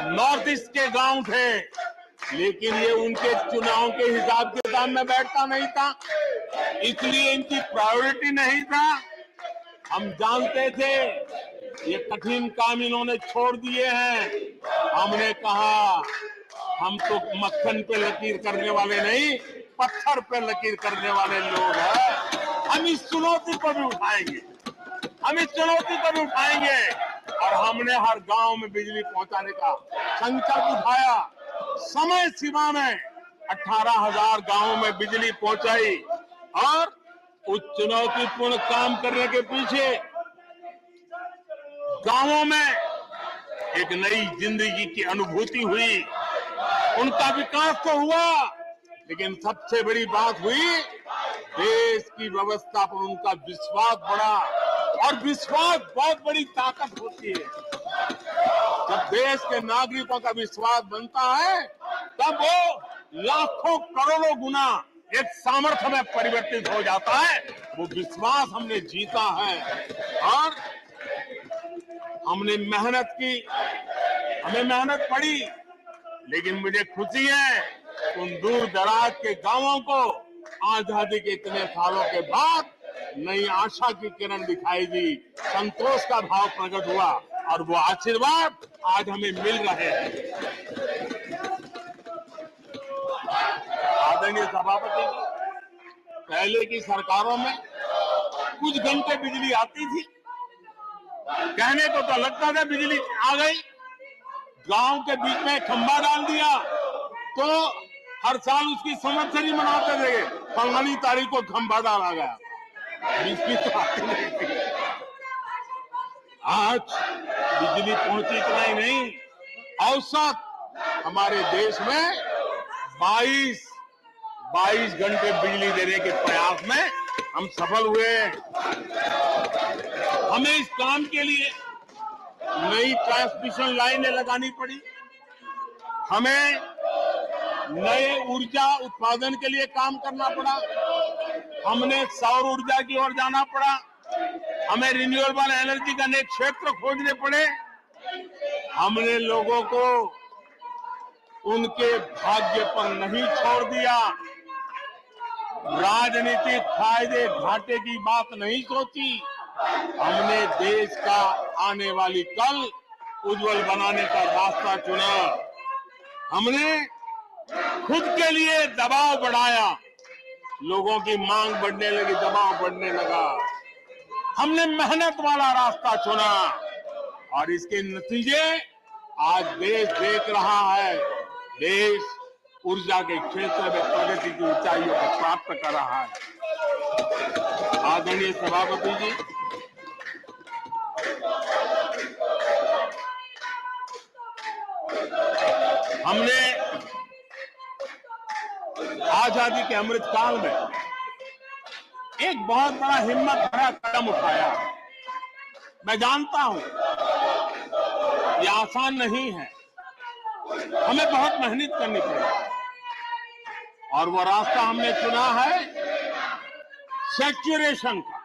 North east के गांव थे, लेकिन ये उनके चुनाव के हिसाब किताब में बैठता नहीं था, इसलिए इनकी प्रायोरिटी नहीं था। हम जानते थे ये कठिन काम इन्होंने छोड़ दिए हैं। हमने कहा हम तो मक्खन पे लकीर करने वाले नहीं, पत्थर पे लकीर करने वाले लोग हैं। हम इस चुनौती को भी उठाएंगे, हम इस चुनौती को भी उठाएंगे। और हमने हर गांव में बिजली पहुंचाने का संकल्प उठाया। समय सीमा में 18,000 गांवों में बिजली पहुंचाई और उस चुनौतीपूर्ण काम करने के पीछे गांवों में एक नई जिंदगी की अनुभूति हुई। उनका विकास तो हुआ, लेकिन सबसे बड़ी बात हुई देश की व्यवस्था पर उनका विश्वास बढ़ा। और विश्वास बहुत बड़ी ताकत होती है। जब देश के नागरिकों का विश्वास बनता है, तब वो लाखों करोड़ों गुना एक सामर्थ्य में परिवर्तित हो जाता है। वो विश्वास हमने जीता है और हमने मेहनत की, हमें मेहनत पड़ी, लेकिन मुझे खुशी है उन दूर दराज के गांवों को आजादी के इतने सालों के बाद नई आशा की किरण दिखाई दी, संतोष का भाव प्रकट हुआ और वो आशीर्वाद आज हमें मिल रहे हैं। आदरणीय सभापति जी, पहले की सरकारों में कुछ घंटे बिजली आती थी, कहने को तो लगता था बिजली आ गई, गांव के बीच में खंभा डाल दिया तो हर साल उसकी संवत्सरी मनाते थे, फलानी तारीख को खंभा डाला गया। आज बिजली पहुंची इतना ही नहीं, औसत हमारे देश में 22 घंटे बिजली देने के प्रयास में हम सफल हुए। हमें इस काम के लिए नई ट्रांसमिशन लाइनें लगानी पड़ी, हमें नए ऊर्जा उत्पादन के लिए काम करना पड़ा, हमने सौर ऊर्जा की ओर जाना पड़ा, हमें रिन्यूएबल एनर्जी का नए क्षेत्र खोजने पड़े। हमने लोगों को उनके भाग्य पर नहीं छोड़ दिया, राजनीतिक फायदे घाटे की बात नहीं सोची। हमने देश का आने वाली कल उज्जवल बनाने का रास्ता चुना। हमने खुद के लिए दबाव बढ़ाया, लोगों की मांग बढ़ने लगी, दबाव बढ़ने लगा। हमने मेहनत वाला रास्ता चुना और इसके नतीजे आज देश देख रहा है। देश ऊर्जा के क्षेत्र में प्रगति की ऊंचाइयों को प्राप्त कर रहा है। आदरणीय सभापति जी, हमने आजादी के अमृत काल में एक बहुत बड़ा हिम्मत भरा कदम उठाया। मैं जानता हूं ये आसान नहीं है, हमें बहुत मेहनत करनी पड़ेगी और वो रास्ता हमने चुना है सेक्युरेशन का।